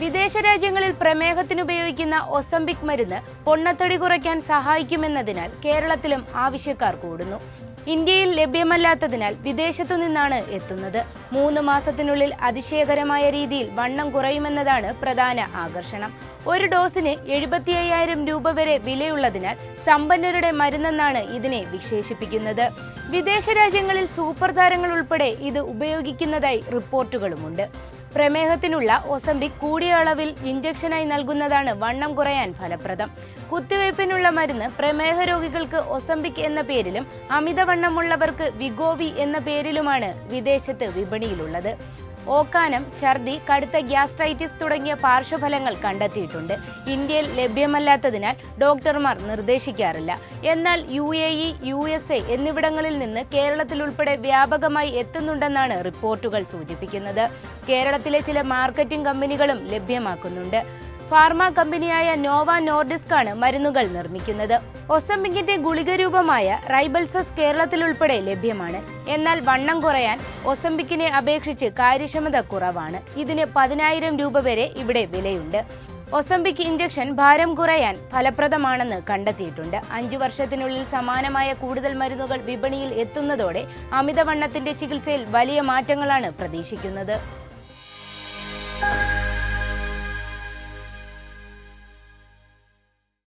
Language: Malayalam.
വിദേശ രാജ്യങ്ങളിൽ പ്രമേഹത്തിന് ഉപയോഗിക്കുന്ന ഒസംബിക് മരുന്ന് പൊണ്ണത്തടി കുറയ്ക്കാൻ സഹായിക്കുമെന്നതിനാൽ കേരളത്തിലും ആവശ്യക്കാർ കൂടുന്നു. ഇന്ത്യയിൽ ലഭ്യമല്ലാത്തതിനാൽ വിദേശത്തു നിന്നാണ് എത്തുന്നത്. 3 മാസത്തിനുള്ളിൽ അതിശയകരമായ രീതിയിൽ വണ്ണം കുറയുമെന്നതാണ് പ്രധാന ആകർഷണം. ഒരു ഡോസിന് 75,000 രൂപ വരെ വിലയുള്ളതിനാൽ സമ്പന്നരുടെ മരുന്നെന്നാണ് ഇതിനെ വിശേഷിപ്പിക്കുന്നത്. വിദേശ രാജ്യങ്ങളിൽ സൂപ്പർ താരങ്ങൾ ഉൾപ്പെടെ ഇത് ഉപയോഗിക്കുന്നതായി റിപ്പോർട്ടുകളുമുണ്ട്. പ്രമേഹത്തിനുള്ള ഒസംബിക് കൂടിയ അളവിൽ ഇഞ്ചക്ഷനായി നൽകുന്നതാണ് വണ്ണം കുറയാൻ ഫലപ്രദം. കുത്തിവയ്പ്പിനുള്ള മരുന്ന് പ്രമേഹ രോഗികൾക്ക് ഒസംബിക് എന്ന പേരിലും അമിതവണ്ണമുള്ളവർക്ക് വിഗോവി എന്ന പേരിലുമാണ് വിദേശത്ത് വിപണിയിലുള്ളത്. ഓക്കാനം, ഛർദി, കടുത്ത ഗ്യാസ്ട്രൈറ്റിസ് തുടങ്ങിയ പാർശ്വഫലങ്ങൾ കണ്ടെത്തിയിട്ടുണ്ട്. ഇന്ത്യയിൽ ലഭ്യമല്ലാത്തതിനാൽ ഡോക്ടർമാർ നിർദ്ദേശിക്കാറില്ല. എന്നാൽ UAE, USA എന്നിവിടങ്ങളിൽ നിന്ന് കേരളത്തിൽ ഉൾപ്പെടെ വ്യാപകമായി എത്തുന്നുണ്ടെന്നാണ് റിപ്പോർട്ടുകൾ സൂചിപ്പിക്കുന്നത്. കേരളത്തിലെ ചില മാർക്കറ്റിംഗ് കമ്പനികളും ലഭ്യമാക്കുന്നുണ്ട്. ഫാർമ കമ്പനിയായ നോവ നോർഡിസ്ക് ആണ് മരുന്നുകൾ നിർമ്മിക്കുന്നത്. ഒസംബിക്കിന്റെ ഗുളിക രൂപമായ റൈബൽസസ് കേരളത്തിൽ ഉൾപ്പെടെ ലഭ്യമാണ്. എന്നാൽ വണ്ണം കുറയാൻ ഒസംബിക്കിനെ അപേക്ഷിച്ച് കാര്യക്ഷമത കുറവാണ്. ഇതിന് 10,000 രൂപ വരെ ഇവിടെ വിലയുണ്ട്. ഒസംബിക് ഇഞ്ചക്ഷൻ ഭാരം കുറയാൻ ഫലപ്രദമാണെന്ന് കണ്ടെത്തിയിട്ടുണ്ട്. 5 വർഷത്തിനുള്ളിൽ സമാനമായ കൂടുതൽ മരുന്നുകൾ വിപണിയിൽ എത്തുന്നതോടെ അമിതവണ്ണത്തിന്റെ ചികിത്സയിൽ വലിയ മാറ്റങ്ങളാണ് പ്രതീക്ഷിക്കുന്നത്.